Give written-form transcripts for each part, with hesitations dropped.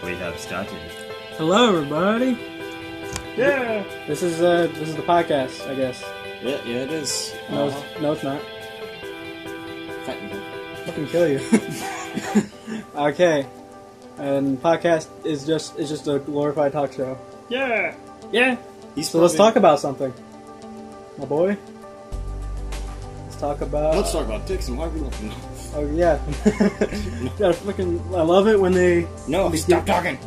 We have started. Hello, everybody. Yeah. This is the podcast, I guess. Yeah, it is. No, no, it's not. Technically. Fucking kill you. Okay, and podcast is just a glorified talk show. Yeah. Yeah. So let's talk about something, my boy. Let's talk about dicks and Harvey Lipton. Oh yeah. Yeah, fucking. I love it when they. No, stop talking.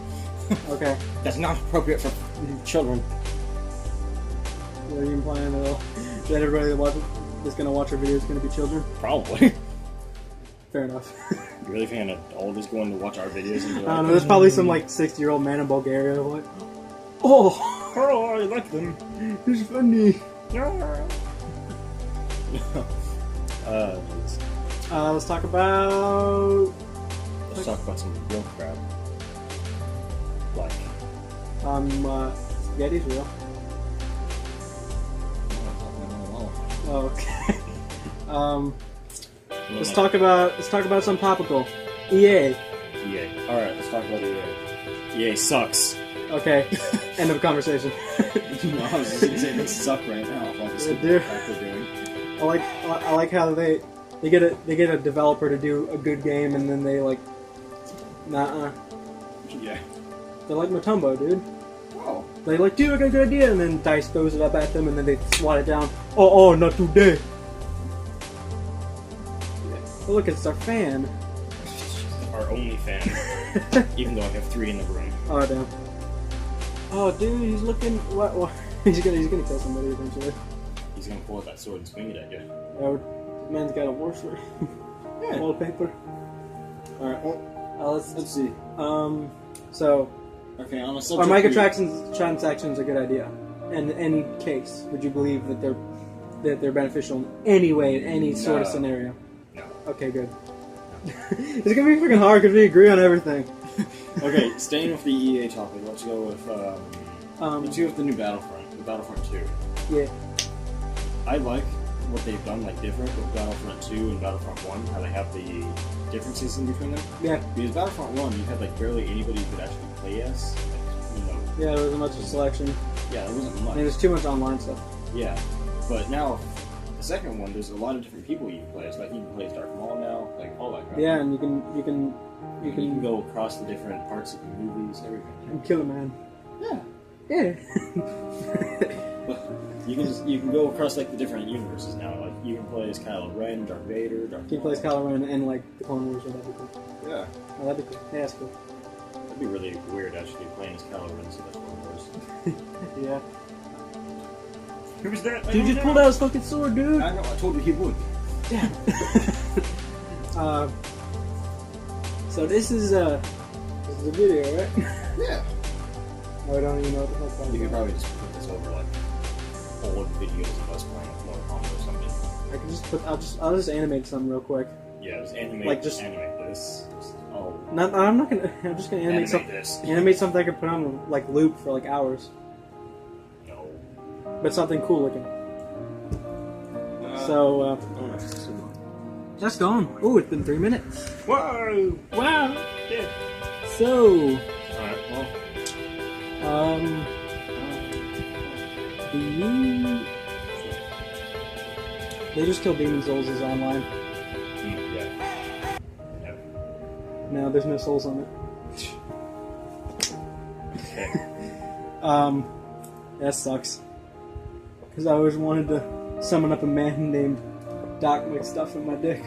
Okay. That's not appropriate for children. What are you implying that everybody that's gonna watch our video is gonna be children? Probably. Fair enough. You really think that all of us going to watch our videos and be like, I don't know, there's probably some like 60-year-old man in Bulgaria like, oh, I like them. it's funny. Jeez. Let's talk about some real crap. Like, spaghetti's real. Oh, okay. Let's talk about some topical. EA. Alright, let's talk about EA. EA sucks. Okay. End of conversation. No, I was just gonna say they suck right now. They do. I like how they get a developer to do a good game and then they like Yeah. They're like Matumbo, dude. Oh. They like, dude, I got a good idea, and then DICE throws it up at them and then they swat it down. Oh, not today. Oh, look, it's our fan. Our only fan. Even though I have 3 in the room. Oh damn. Oh dude, he's looking. What? He's gonna kill somebody eventually. He's gonna pull out that sword and swing it at you. Oh, the man's got a war sword. Yeah. Wallpaper. All right. Well, let's see. So. Okay, on a Are subject. microtransactions a good idea? In any case, would you believe that they're beneficial in any way, in any sort of scenario? No. Okay, good. It's gonna be freaking hard because we agree on everything. Okay, staying with the EA topic, let's go with the new Battlefront, the Battlefront 2. Yeah. I like what they've done, like different with Battlefront 2 and Battlefront 1, how they have the differences in between them. Yeah. Because Battlefront 1, you had like barely anybody you could actually play as. Like, Yeah, there wasn't much of a selection. Yeah, there wasn't much. I mean, there's too much online stuff. Yeah, but now the second one, there's a lot of different people you can play as. Like you can play as Darth Maul now, like all that crap. Yeah, and you can go across the different parts of the movies, everything. and kill a man. Yeah. Yeah. You can go across like the different universes now. Like you can play as Kylo Ren, Darth Vader, Darth You can play as Kylo Ren and like the Clone Wars, so that'd be cool. Yeah. Oh, that'd be cool. Yeah, that's cool. That'd be really weird actually playing as Kylo Ren, so that's Clone Wars. Yeah. Who was that? Dude just pulled out his fucking sword, dude. I know. I told you he would. Damn. So this is a video, right? Yeah. I don't even know what the fuck's going on. You could probably just put this over like old videos of us playing with Mortal Kombat or something. I can just I'll just animate something real quick. Yeah, just animate. Like, just animate this. I'm just gonna animate something. This. Animate something I can put on like loop for like hours. No. But something cool looking. Just gone. Ooh, it's been 3 minutes. Whoa! Wow. Yeah. So. Alright, well. They just killed Demon Souls is online. Yeah. No, there's no souls on it. Okay. That sucks. Because I always wanted to summon up a man named Doc McStuff in my dick.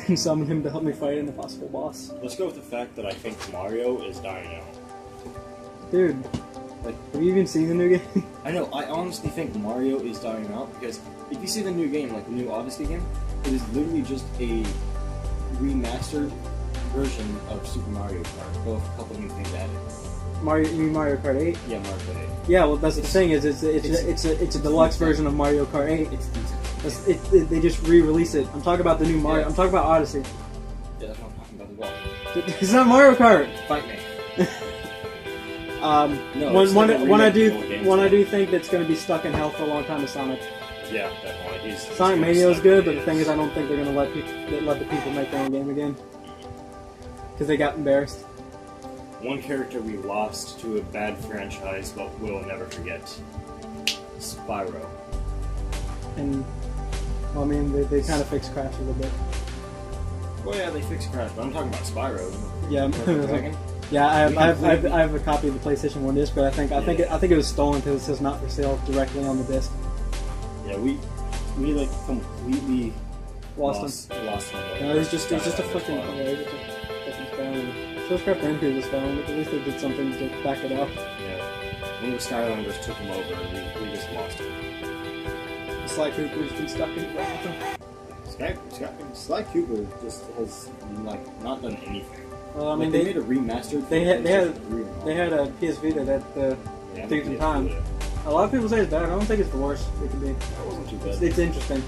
And summon him to help me fight an impossible boss. Let's go with the fact that I think Mario is dying out. Dude, like, have you even seen the new game? I know, I honestly think Mario is dying out because if you see the new game, like the new Odyssey game, it is literally just a remastered version of Super Mario Kart, but with a couple new things added. You mean Mario Kart 8? Yeah, Mario Kart 8. Yeah, well, that's the thing is it's a deluxe version of Mario Kart 8. It's decent. They just re-release it. I'm talking about the new Mario. Yeah. I'm talking about Odyssey. Yeah, that's what I'm talking about as well. It's not Mario Kart. Fight me. No, one I do think that's going to be stuck in hell for a long time is Sonic. Yeah, definitely. Sonic Mania is good, but the thing is, I don't think they're going to let the people make their own game again because they got embarrassed. one character we lost to a bad franchise, but we'll never forget. Spyro. And well, I mean, they kind of fixed Crash a little bit. Well, yeah, they fixed Crash, but I'm talking about Spyro. Yeah, Dragon. yeah. I have a copy of the PlayStation 1 disc, but I think it was stolen because it says not for sale directly on the disc. Yeah, we like completely Lost him. No, he's just a fucking Skylander. So Craft Bandicoot was fine. At least they did something to back it up. Yeah. When the Skylanders took him over, we just lost him. The Sly Cooper's been stuck in it. Sly Cooper just has like not done anything. Well, I mean, they made a remastered. They had a PS Vita that took some time. A lot of people say it's bad. I don't think it's the worst it could be. That wasn't too bad. It's interesting.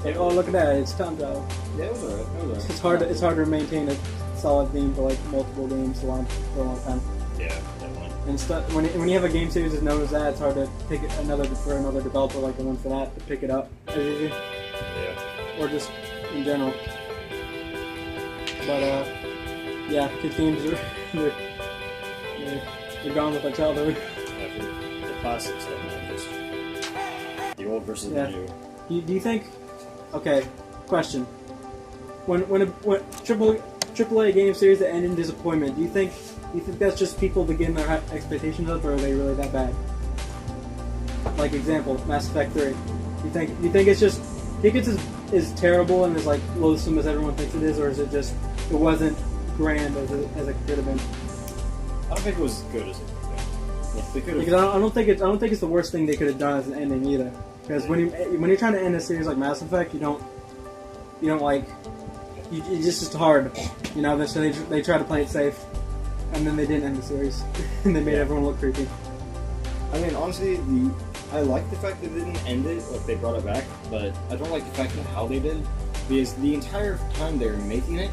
Like, oh, look at that! It's time travel. Yeah, it was alright. It's hard to maintain a solid theme for like multiple games for a long time. Yeah, definitely. And when you have a game series as known as that, it's hard to pick another developer like the one for that to pick it up as easy. Yeah. Or just in general. But yeah, kids games are they're gone with our childhood. Yeah, for the classic stuff, not just the old versus the new. Do you think? Okay, question. When AAA game series that end in disappointment, do you think that's just people begin their expectations up, or are they really that bad? Like example, Mass Effect 3. You think it's just as terrible and as like loathsome as everyone thinks it is, or is it just it wasn't grand as it could have been? I don't think it was as good as it could have been. They could have. Because I don't think it's the worst thing they could have done as an ending either. Because when you're trying to end a series like Mass Effect, you don't like it's just hard, you know. So they try to play it safe, and then they didn't end the series, and they made everyone look creepy. I mean, honestly, I like the fact that they didn't end it, like they brought it back, but I don't like the fact of how they did, because the entire time they were making it,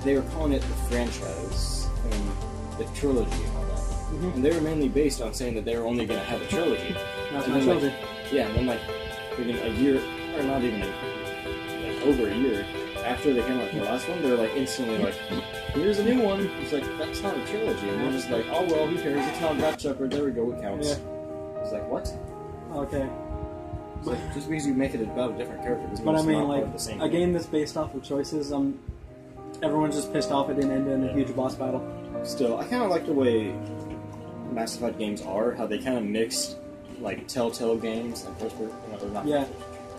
they were calling it the franchise and the trilogy and all that, and they were mainly based on saying that they were only going to have a trilogy. Not my trilogy. Yeah, and then like within a year, or not even over a year after they came out with the last one, they're like instantly like, here's a new one. It's like, that's not a trilogy. And they're just like, oh well, who cares? It's not Rat Shepherd. There we go, it counts. Yeah. It's like, what? Okay. It's like, just because you make it about a different character doesn't But mean I mean, it's not like, part of the same a game that's based off of choices, everyone's just pissed off it didn't end in a huge boss battle. Still, I kind of like the way Mass Effect games are, how they kind of mix like Telltale games and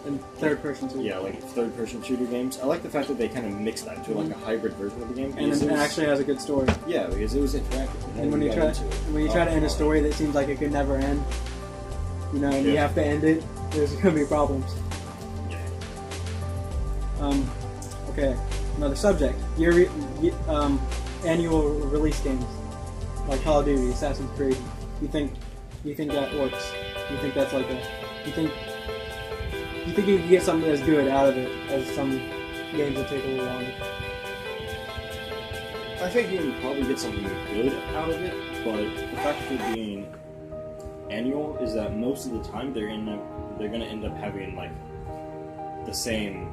and third person too. Yeah, like third person shooter games. I like the fact that they kind of mix that to like a hybrid version of the game. And it actually has a good story. Yeah, because it was interactive. And when you try to end a story that seems like it could never end, you know, and you have to end it, there's gonna be problems. Yeah. Okay, another subject. Annual release games like Call of Duty, Assassin's Creed. You think that works? You think that's like you think you can get something as good out of it as some games that take a little longer? I think you can probably get something good out of it, but the fact of it being annual is that most of the time they're going to end up having like the same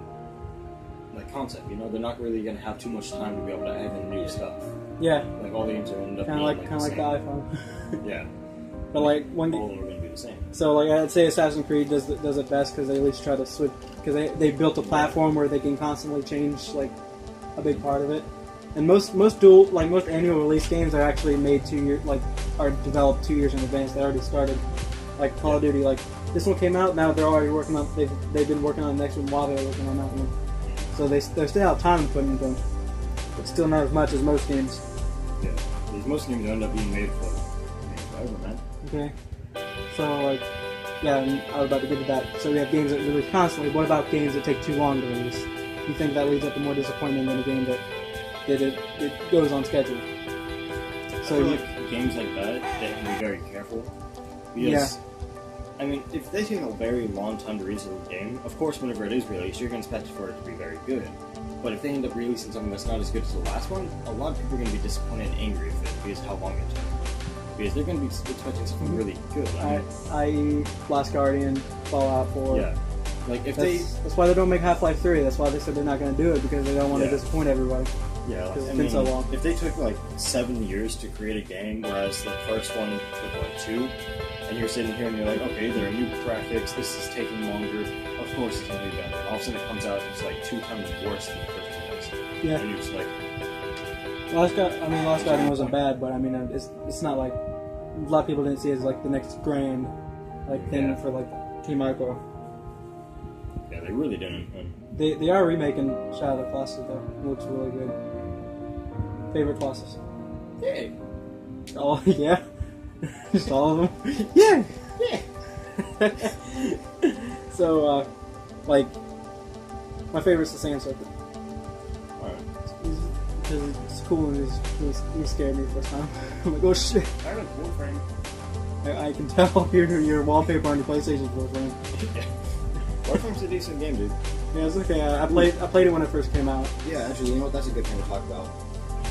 like concept. You know, they're not really going to have too much time to be able to add in new stuff. Yeah. Like all the games are end up kind of like the iPhone. Yeah. But like one all of them are going to be the same. So like I'd say Assassin's Creed does it best because they at least try to switch, because they built a platform where they can constantly change like a big part of it. And most annual release games are actually made are developed 2 years in advance. They already started. Like Call of Duty, like this one came out, now they're already working on. They've been working on the next one while they're working on that one. So they still have time to put into them, but still not as much as most games. Yeah, because most games end up being made forever, man. Okay. So, like, yeah, I was about to get to that. So we have games that release constantly. What about games that take too long to release? Do you think that leads up to more disappointment than a game that it goes on schedule? So I feel like games like that, they have to be very careful. Because, I mean, if they take a very long time to release a game, of course, whenever it is released, you're going to expect for it to be very good. But if they end up releasing something that's not as good as the last one, a lot of people are going to be disappointed and angry with it because how long it took. Because they're going to be expecting something really good. I.e. Last Guardian, Fallout 4. Yeah. Like, if that's why they don't make Half-Life 3. That's why they said they're not going to do it, because they don't want to disappoint everybody. Yeah, like, Because I it's been so mean, long. if they took like 7 years to create a game, whereas the first one took like 2, and you're sitting here and you're like, okay, there are new graphics, this is taking longer, of course it's going to be better. And all of a sudden it comes out and it's like 2 times worse than the first one was. Yeah. And you're just like, Last Guardian wasn't bad, but I mean, it's not like a lot of people didn't see it as like the next grand thing for like Team Ico. yeah, they really didn't. And They are remaking Shadow of the Colossus though. It looks really good. Favorite Colossus? hey, Oh yeah, just all of them. Yeah, yeah. So like my favorite's the Sand Serpent. alright. Because it's cool and he scared me the first time. I'm like, oh shit. I like Warframe. I can tell your wallpaper on your PlayStation full frame. Warframe's a decent game, dude. Yeah, it's okay. I played it when it first came out. Yeah, actually, you know what? That's a good thing to talk about.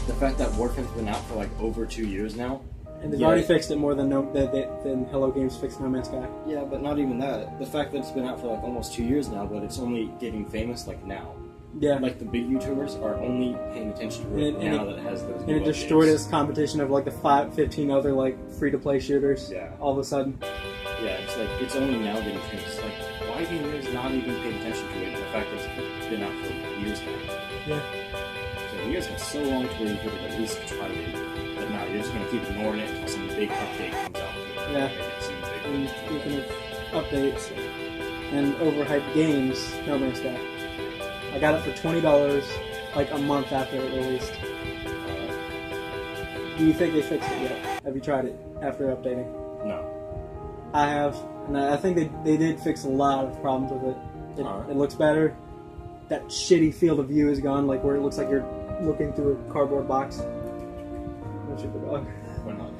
The fact that Warframe's been out for like over 2 years now. And they've already fixed it more than Hello Games fixed No Man's Sky. Yeah, but not even that. The fact that it's been out for like almost 2 years now, but it's only getting famous like now. Yeah. Like the big YouTubers are only paying attention to it now that it has those. And it destroyed its competition of like the 15 other like free-to-play shooters. Yeah. All of a sudden. Yeah, it's like it's only now getting famous. It's like why have you guys not even paid attention to it? And the fact that it's been out for years now. Yeah. So you guys have so long to where you could have at least tried it. But now you're just gonna keep ignoring it until some big update comes out. Yeah. And speaking of updates and overhyped games, No Man's Sky. I got it for $20 like a month after it released. Do you think they fixed it yet? Have you tried it after updating? No. I have, and I think they did fix a lot of problems with it. It looks better. That shitty field of view is gone, like where it looks like you're looking through a cardboard box. Don't shoot the dog. Why not?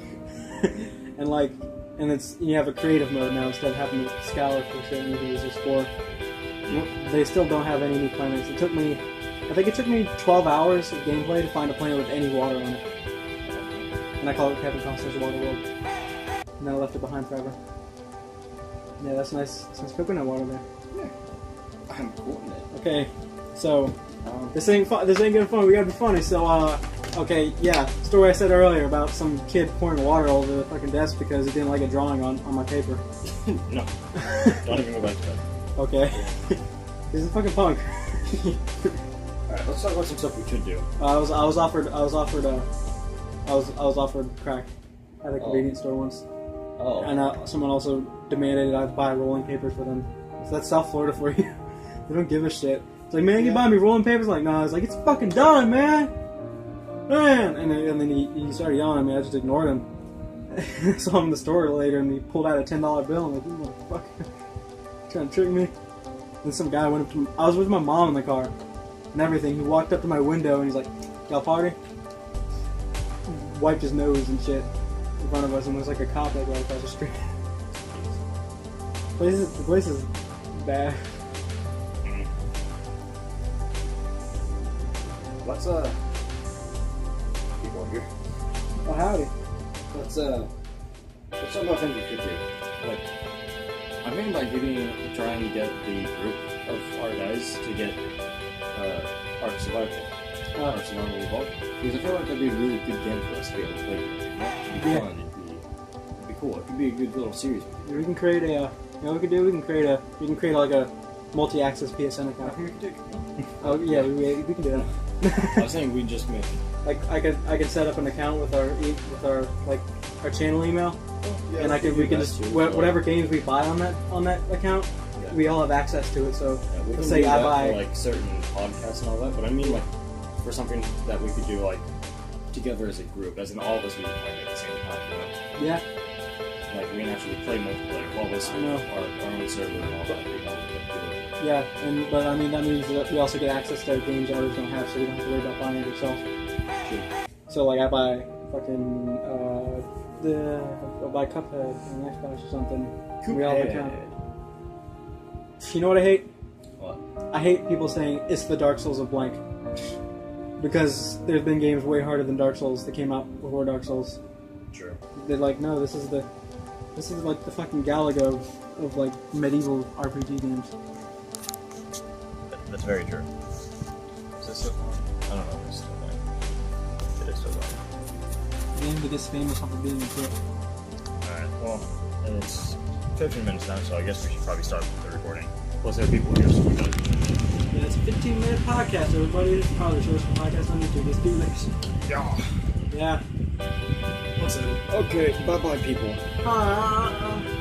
and it's you have a creative mode now instead of having to scour for shit and you can use your score. They still don't have any new planets. I think it took me 12 hours of gameplay to find a planet with any water on it. And I call it Kevin Costner's Water World. And I left it behind forever. Yeah, that's nice. Some coconut water there. Yeah. I'm cool in it. Okay, so this ain't getting fun. We gotta be funny. So okay, yeah. Story I said earlier about some kid pouring water all over the fucking desk because he didn't like a drawing on my paper. No. Don't even go back to that. Okay. He's a fucking punk. Alright, let's talk about some stuff we could do. I was offered crack at a convenience store once. Oh. And someone also demanded that I buy rolling papers for them. So that's South Florida for you. They don't give a shit. It's like, man, you buy me rolling papers? Like, no. It's like, it's fucking done, man. Man. And then he started yelling at me. I just ignored him. I saw him in the store later, and he pulled out a $10 bill. I'm like, you motherfucker. Trying to trick me. And some guy went up to me. I was with my mom in the car and everything. He walked up to my window and he's like, y'all party? Wiped his nose and shit in front of us, and there was like a cop like right across the street. The place is bad. Let's people here. Oh howdy. Let's talk about things we could do. Like I'm thinking about trying to get the group of our guys to get Ark Survival Evolved. Because I feel like that'd be a really good game for us to be able to play. It'd be fun. It'd be cool. It could be a good little series. We can create a. You know what we could do? We can create like a multi-access PSN account. We could do. Oh yeah, we can do that. I was saying we just made. Like I could set up an account with our like our channel email, Yeah, and we can just whatever games we buy on that account, we all have access to it. So we let's can say do I that buy for, like certain podcasts and all that, but I mean like for something that we could do like together as a group, as in all of us we can play at the same time. You know? Yeah. Like we can actually play multiplayer, all of us on our own server and all that. Yeah, but I mean that means that we also get access to games others don't have, so you don't have to worry about buying it yourself. True. So like I buy fucking I'll buy Cuphead on Xbox or something. We all have an account. You know what I hate? What? I hate people saying it's the Dark Souls of blank. Because there's been games way harder than Dark Souls that came out before Dark Souls. True. They're like, no, this is like the fucking Galaga of like medieval RPG games. That's very true. Is this still on? I don't know if it's still there. game that gets famous off of being a dick. Alright, well, it's 15 minutes now, so I guess we should probably start the recording. Plus, there are people here, so we gotta... Yeah, it's a 15-minute podcast, everybody. This is probably the shortest podcast on YouTube. Let's do this. Yeah. Yeah. Listen, okay, bye-bye, people. Ah.